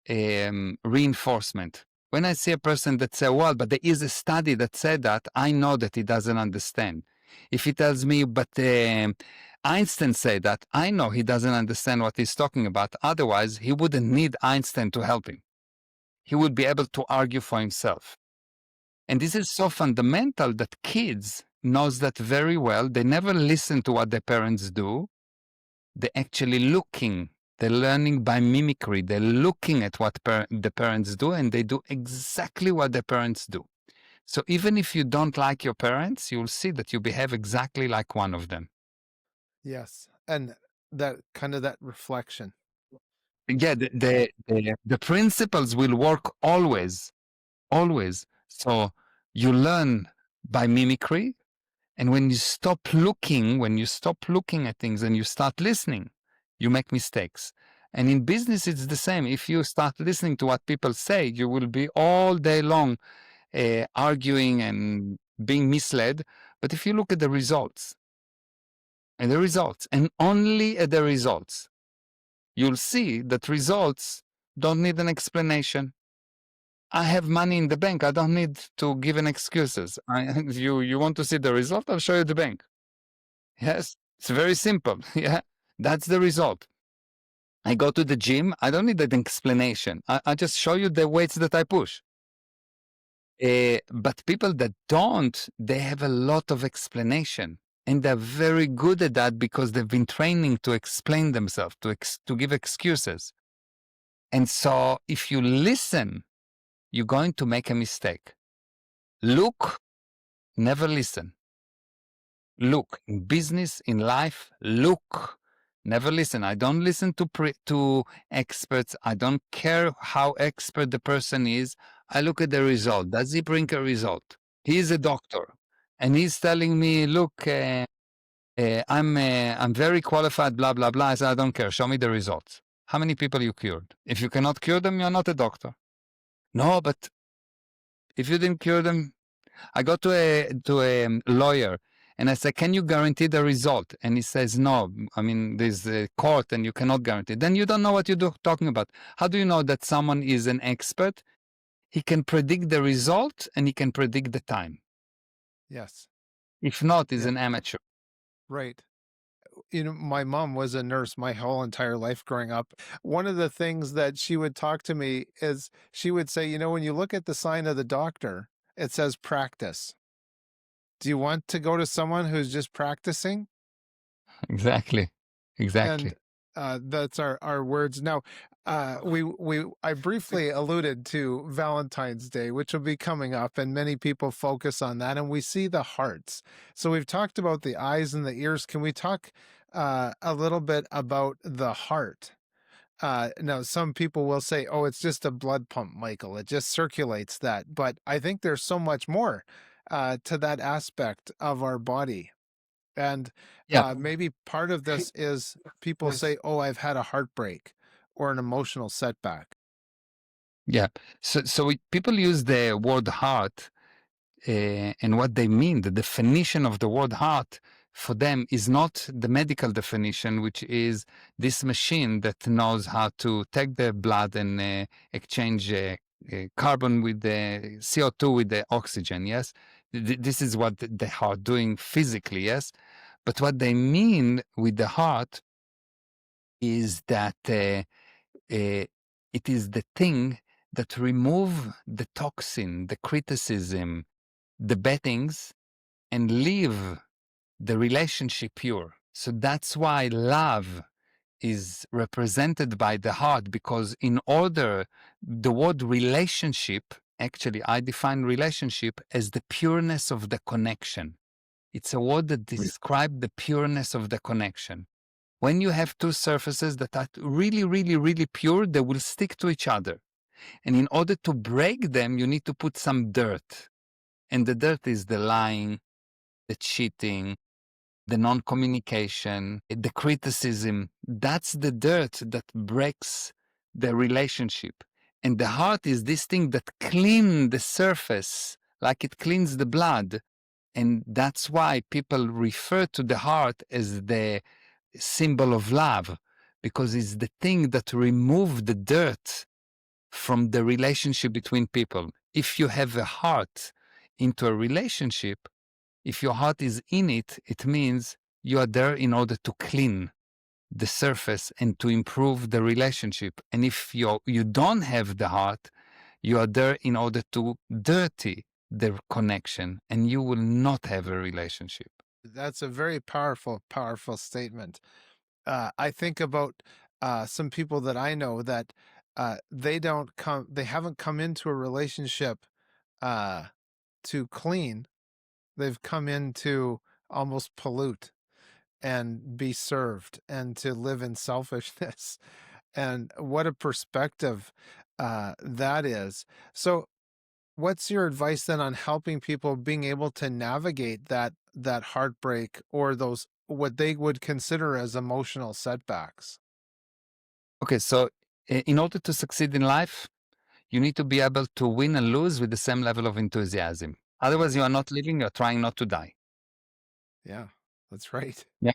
reinforcement. When I see a person that says, well, but there is a study that said that, I know that he doesn't understand. If he tells me, but Einstein said that, I know he doesn't understand what he's talking about. Otherwise, he wouldn't need Einstein to help him. He would be able to argue for himself. And this is so fundamental that kids knows that very well. They never listen to what their parents do. They're actually looking. They're learning by mimicry. They're looking at what the parents do, and they do exactly what their parents do. So even if you don't like your parents, you'll see that you behave exactly like one of them. Yes. And that kind of that reflection. Yeah, the principles will work always, always. So you learn by mimicry. And when you stop looking at things and you start listening, you make mistakes. And in business, it's the same. If you start listening to what people say, you will be all day long arguing and being misled. But if you look at the results, and only at the results, you'll see that results don't need an explanation. I have money in the bank. I don't need to give an excuses. You want to see the result? I'll show you the bank. Yes, it's very simple. Yeah, that's the result. I go to the gym. I don't need an explanation. I just show you the weights that I push. But people that don't, they have a lot of explanation. And they're very good at that because they've been training to explain themselves, to give excuses. And so if you listen, you're going to make a mistake. Look, never listen. Look, in business, in life, look, never listen. I don't listen to experts. I don't care how expert the person is. I look at the result. Does he bring a result? He is a doctor, and he's telling me, look, I'm very qualified, blah, blah, blah. I said, I don't care. Show me the results. How many people you cured? If you cannot cure them, you're not a doctor. No, but if you didn't cure them, I go to a lawyer and I say, can you guarantee the result? And he says, no, I mean, there's a court and you cannot guarantee. Then you don't know what you're talking about. How do you know that someone is an expert? He can predict the result and he can predict the time. Yes. If not, he's Yeah. an amateur. Right. You know, my mom was a nurse my whole entire life growing up. One of the things that she would talk to me is she would say, you know, when you look at the sign of the doctor, it says practice. Do you want to go to someone who's just practicing? Exactly. And Exactly. that's our words. Now, I briefly alluded to Valentine's Day, which will be coming up, and many people focus on that, and we see the hearts. So we've talked about the eyes and the ears. Can we talk a little bit about the heart? Now, some people will say, "Oh, it's just a blood pump, Michael. It just circulates that." But I think there's so much more to that aspect of our body. And Yeah. maybe part of this is people say, oh, I've had a heartbreak or an emotional setback. Yeah. So people use the word heart and what they mean. The definition of the word heart for them is not the medical definition, which is this machine that knows how to take the blood and exchange carbon with the CO2 with the oxygen. Yes, this is what the heart doing physically. Yes, but what they mean with the heart is that uh, It is the thing that remove the toxin, the criticism, the bad things, and leave the relationship pure. So that's why love is represented by the heart, because in order, the word relationship, actually, I define relationship as the pureness of the connection. It's a word that describes the pureness of the connection. When you have two surfaces that are really, really, really pure, they will stick to each other. And in order to break them, you need to put some dirt. And the dirt is the lying, the cheating, the non-communication, the criticism. That's the dirt that breaks the relationship. And the heart is this thing that cleans the surface, like it cleans the blood. And that's why people refer to the heart as the symbol of love, because it's the thing that removes the dirt from the relationship between people. If you have a heart into a relationship, if your heart is in it, it means you are there in order to clean the surface and to improve the relationship. And if you don't have the heart, you are there in order to dirty the connection, and you will not have a relationship. That's a very powerful, powerful statement. I think about some people that I know that they haven't come into a relationship to clean. They've come in to almost pollute and be served and to live in selfishness. And what a perspective that is. So, what's your advice then on helping people being able to navigate that heartbreak or those what they would consider as emotional setbacks? Okay, so in order to succeed in life, you need to be able to win and lose with the same level of enthusiasm. Otherwise, you are not living, you're trying not to die. Yeah, that's right. Yeah.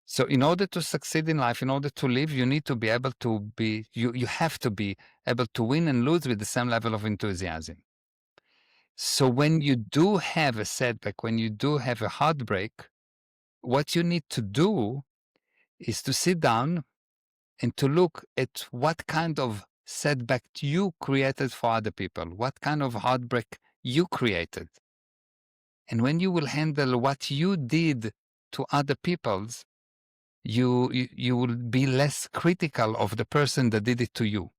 So in order to succeed in life, in order to live, you need to be able to be, you have to be able to win and lose with the same level of enthusiasm. So when you do have a setback, when you do have a heartbreak, what you need to do is to sit down and to look at what kind of setback you created for other people, what kind of heartbreak you created. And when you will handle what you did to other people's, you will be less critical of the person that did it to you,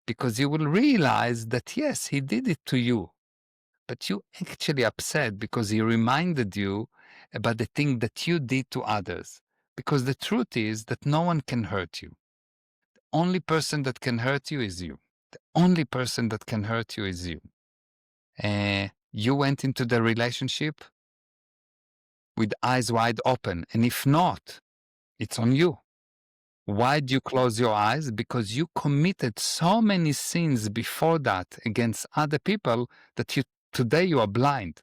because you will realize that yes, he did it to you, but you actually upset because he reminded you about the thing that you did to others. Because the truth is that no one can hurt you. The only person that can hurt you is you. The only person that can hurt you is you. You went into the relationship with eyes wide open, and if not, it's on you. Why do you close your eyes? Because you committed so many sins before that against other people that today you are blind.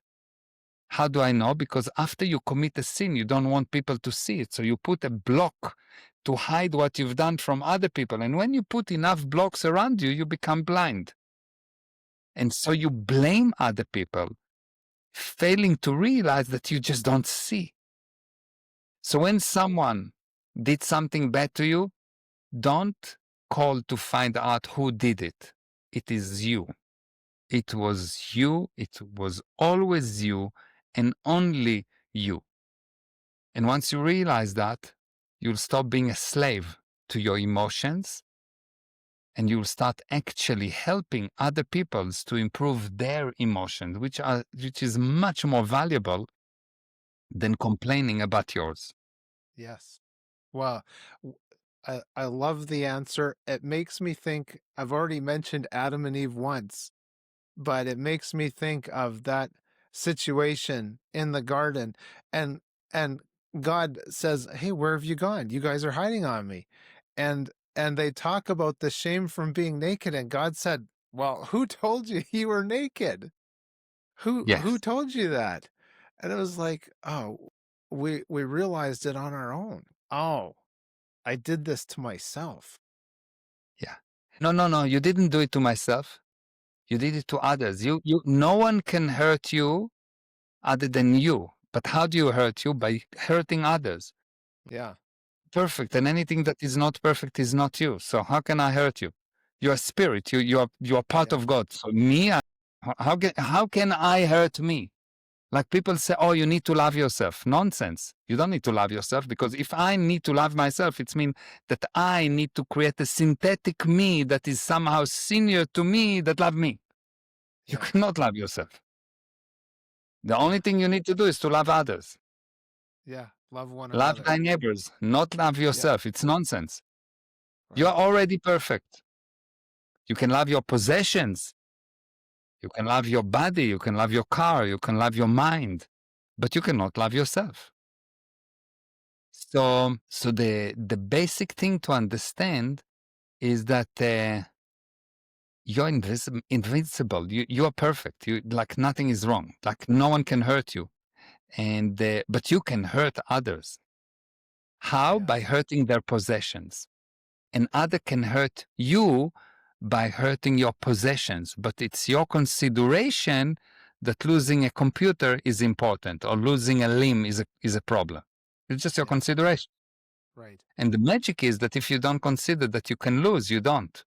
How do I know? Because after you commit a sin, you don't want people to see it. So you put a block to hide what you've done from other people. And when you put enough blocks around you, you become blind. And so you blame other people, failing to realize that you just don't see. So when someone did something bad to you, don't call to find out who did it. It is you. It was you. It was always you and only you. And once you realize that, you'll stop being a slave to your emotions, and you'll start actually helping other peoples to improve their emotions, which is much more valuable than complaining about yours. Yes. Well, I love the answer. It makes me think, I've already mentioned Adam and Eve once, but it makes me think of that situation in the garden, and and God says, "Hey, where have you gone? You guys are hiding on me." And they talk about the shame from being naked, and God said, "Well, who told you you were naked? Who Yes. told you that?" And it was like, "Oh, we realized it on our own. Oh, I did this to myself." Yeah. No, no, no. You didn't do it to myself. You did it to others. No one can hurt you other than you. But how do you hurt you? By hurting others. Yeah. perfect, and anything that is not perfect is not you. So how can I hurt you? You are spirit. You are part Yeah. of God. So me, how can I hurt me? Like people say, oh, you need to love yourself. Nonsense. You don't need to love yourself, because if I need to love myself, it means that I need to create a synthetic me that is somehow senior to me that love me. You Yeah. cannot love yourself. The only thing you need to do is to love others. Yeah. Love one Love another. thy neighbors, not love Yeah. yourself. It's nonsense. You are Right. already perfect. You can love your possessions. You can love your body. You can love your car. You can love your mind, but you cannot love yourself. So the basic thing to understand is that you're invincible. You are perfect. You, like, nothing is wrong. Like, no one can hurt you, and but you can hurt others. How? By Yes. hurting their possessions. And other can hurt you by hurting your possessions. But it's your consideration that losing a computer is important, or losing a limb is a problem. It's just your Yeah. consideration. Right. And the magic is that if you don't consider that you can lose, you don't.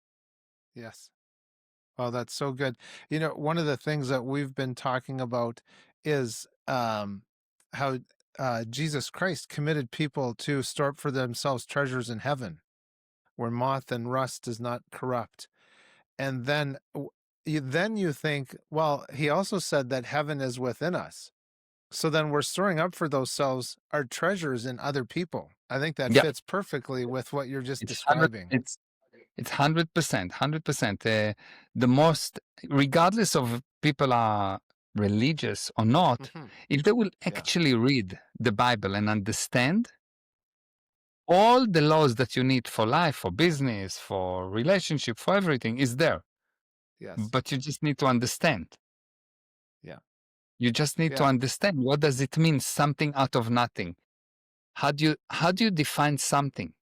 Yes. Oh, that's so good. You know, one of the things that we've been talking about is how Jesus Christ committed people to store up for themselves treasures in heaven, where moth and rust does not corrupt. And then you think, well, he also said that heaven is within us. So then we're storing up for those selves our treasures in other people. I think that Yeah, fits perfectly with what you're just it's 100. describing. It's 100%, 100%. The most, regardless of people are religious or not, Hmm. if they will Yeah. actually read the Bible and understand all the laws that you need for life, for business, for relationship, for everything is there. Yes. But you just need to understand. Yeah. You just need to Yeah. understand, what does it mean, something out of nothing? How do you define something?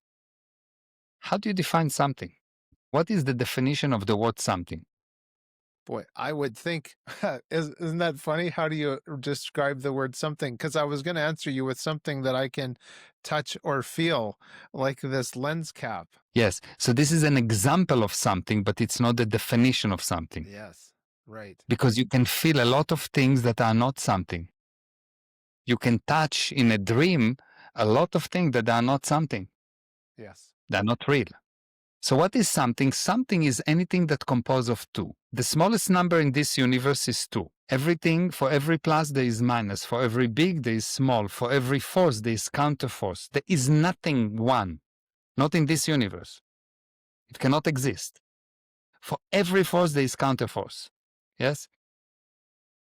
How do you define something? What is the definition of the word something? Boy, I would think, isn't that funny? How do you describe the word something? Because I was going to answer you with something that I can touch or feel, like this lens cap. Yes. So this is an example of something, but it's not the definition of something, Yes. Right. because you can feel a lot of things that are not something. You can touch in a dream a lot of things that are not something. Yes. They're not real. So what is something? Something is anything that composed of two. The smallest number in this universe is two. Everything, for every plus there is minus. For every big there is small. For every force there is counterforce. There is nothing one. Not in this universe. It cannot exist. For every force there is counterforce. Yes?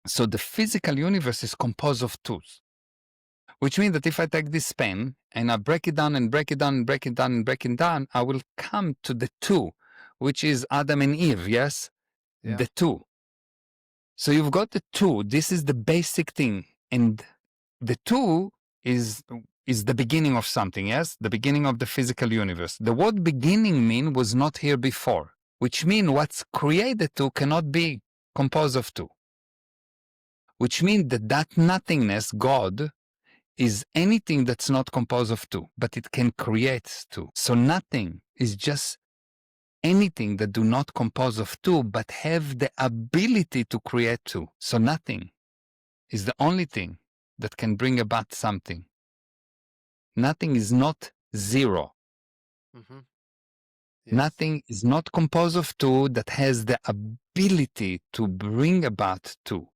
So the physical universe is composed of twos. Which means that if I take this pen and I break it down and break it down and break it down and break it down, I will come to the two, which is Adam and Eve, yes? Yeah. The two. So you've got the two. This is the basic thing. And the two is the beginning of something, yes? The beginning of the physical universe. The word beginning mean was not here before, which mean what's created two cannot be composed of two. Which means that nothingness, God, is anything that's not composed of two, but it can create two. So nothing is just anything that do not compose of two, but have the ability to create two. So nothing is the only thing that can bring about something. Nothing is not zero. Hmm. Yes. Nothing is not composed of two that has the ability to bring about two.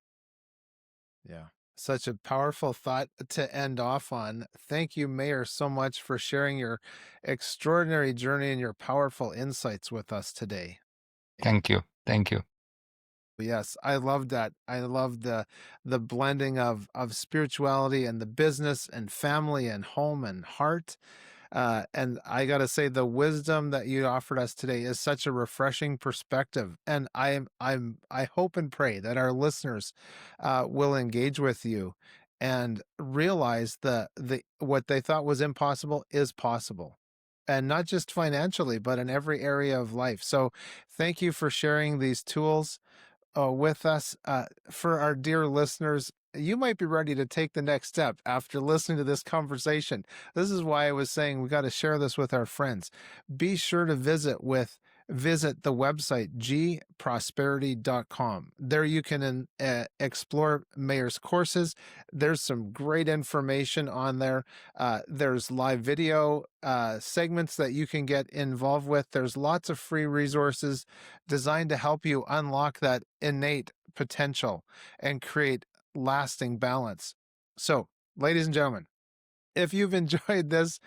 Yeah. Such a powerful thought to end off on. Thank you, Mayor, so much for sharing your extraordinary journey and your powerful insights with us today. Thank you. Thank you. Yes, I love that. I love the blending of spirituality and the business and family and home and heart. And I gotta say, the wisdom that you offered us today is such a refreshing perspective. And I hope and pray that our listeners will engage with you and realize the what they thought was impossible is possible. And not just financially, but in every area of life. So thank you for sharing these tools with us. For our dear listeners, you might be ready to take the next step after listening to this conversation. This is why I was saying we got to share this with our friends. Be sure to visit the website gprosperity.com. There you can explore Meir's courses. There's some great information on there. There's live video segments that you can get involved with. There's lots of free resources designed to help you unlock that innate potential and create lasting balance. So, ladies and gentlemen, if you've enjoyed this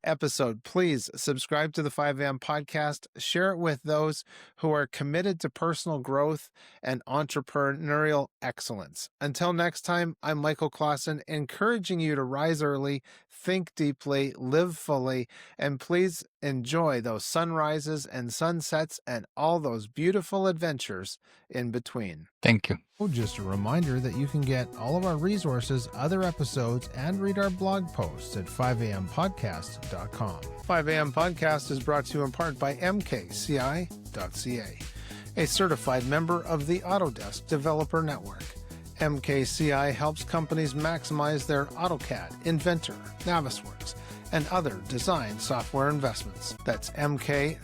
episode, please subscribe to the 5 a.m. podcast. Share it with those who are committed to personal growth and entrepreneurial excellence. Until next time, I'm Michael Clausen, encouraging you to rise early, think deeply, live fully, and please enjoy those sunrises and sunsets and all those beautiful adventures in between. Thank you. Just a reminder that you can get all of our resources, other episodes, and read our blog posts at 5ampodcast.com. 5 a.m. Podcast is brought to you in part by mkci.ca, a certified member of the Autodesk Developer Network. MKCI helps companies maximize their AutoCAD, Inventor, Navisworks, and other design software investments. That's mkci.ca.